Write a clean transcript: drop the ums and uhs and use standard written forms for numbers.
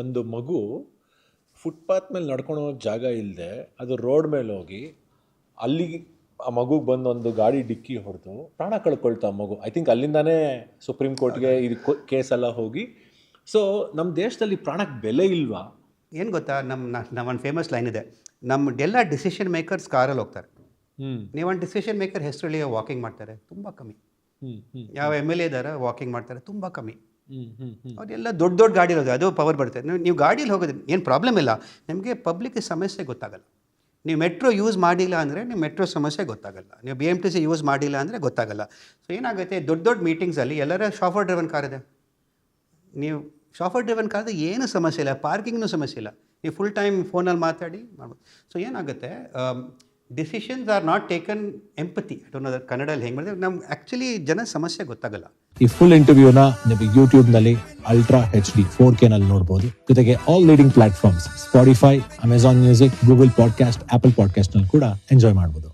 ಒಂದು ಮಗು ಫುಟ್ಪಾತ್ ಮೇಲೆ ನಡ್ಕೊಂಡು ಹೋಗೋ ಜಾಗ ಇಲ್ಲದೆ ಅದು ರೋಡ್ ಮೇಲೆ ಹೋಗಿ ಅಲ್ಲಿ ಆ ಮಗುಗೆ ಬಂದು ಒಂದು ಗಾಡಿ ಡಿಕ್ಕಿ ಹೊಡೆದು ಪ್ರಾಣ ಕಳ್ಕೊಳ್ತಾ ಮಗು. ಐ ಥಿಂಕ್ ಅಲ್ಲಿಂದಾನೇ ಸುಪ್ರೀಂ ಕೋರ್ಟ್ಗೆ ಇದು ಕೇಸೆಲ್ಲ ಹೋಗಿ. ಸೊ ನಮ್ಮ ದೇಶದಲ್ಲಿ ಪ್ರಾಣಕ್ಕೆ ಬೆಲೆ ಇಲ್ವಾ? ಏನು ಗೊತ್ತಾ, ನಮ್ಮ ಒಂದು ಫೇಮಸ್ ಲೈನ್ ಇದೆ, ನಮ್ಮದೆಲ್ಲ ಡಿಸಿಷನ್ ಮೇಕರ್ಸ್ ಕಾರಲ್ಲಿ ಹೋಗ್ತಾರೆ. ನೀವು ಒಂದು ಡಿಸಿಷನ್ ಮೇಕರ್ ಹೆಸರಲ್ಲಿ ವಾಕಿಂಗ್ ಮಾಡ್ತಾರೆ, ತುಂಬ ಕಮ್ಮಿ. ಯಾವ MLA ಇದ್ದಾರೆ ವಾಕಿಂಗ್ ಮಾಡ್ತಾರೆ, ತುಂಬ ಕಮ್ಮಿ. ಅವರೆಲ್ಲ ದೊಡ್ಡ ದೊಡ್ಡ ಗಾಡಿ ಇರೋದು, ಅದು ಪವರ್ ಬರುತ್ತೆ. ನೀವು ಗಾಡೀಲಿ ಹೋಗೋದು ಏನು ಪ್ರಾಬ್ಲಮ್ ಇಲ್ಲ, ನಿಮಗೆ ಪಬ್ಲಿಕ್ ಸಮಸ್ಯೆ ಗೊತ್ತಾಗಲ್ಲ. ನೀವು ಮೆಟ್ರೋ ಯೂಸ್ ಮಾಡಿಲ್ಲ ಅಂದರೆ ನೀವು ಮೆಟ್ರೋ ಸಮಸ್ಯೆ ಗೊತ್ತಾಗಲ್ಲ, ನೀವು BMTC ಯೂಸ್ ಮಾಡಿಲ್ಲ ಅಂದರೆ ಗೊತ್ತಾಗಲ್ಲ. ಸೊ ಏನಾಗುತ್ತೆ, ದೊಡ್ಡ ದೊಡ್ಡ ಮೀಟಿಂಗ್ಸಲ್ಲಿ ಎಲ್ಲರ ಶಾಫರ್ ಡ್ರೈವನ್ ಕಾರ್ ಇದೆ. ನೀವು ಶಾಫರ್ ಡ್ರೈವನ್ ಕಾರ್ ಏನು ಸಮಸ್ಯೆ ಇಲ್ಲ, ಪಾರ್ಕಿಂಗ್ನೂ ಸಮಸ್ಯೆ ಇಲ್ಲ, ನೀವು ಫುಲ್ ಟೈಮ್ ಫೋನಲ್ಲಿ ಮಾತಾಡಿ ಮಾಡ್ಬೋದು. ಸೊ ಏನಾಗುತ್ತೆ, decisions are not taken empathy. ಕನ್ನಡಲ್ಲಿ ಹೆಂಗೆ ಮಾಡಿದ್ರೆ ನಮ್ಗೆ ಆ್ಯಕ್ಚುಲಿ ಜನ ಸಮಸ್ಯೆ ಗೊತ್ತಾಗಲ್ಲ. ಈ ಫುಲ್ ಇಂಟರ್ವ್ಯೂನ ನೀವು ಯೂಟ್ಯೂಬ್ನಲ್ಲಿ Ultra HD 4K ನಲ್ಲಿ ನೋಡ್ಬೋದು. ಜೊತೆಗೆ all leading platforms Spotify, Amazon music, Google podcast, apple podcast ನಲ್ಲಿ ಕೂಡ ಎಂಜಾಯ್ ಮಾಡ್ಬೋದು.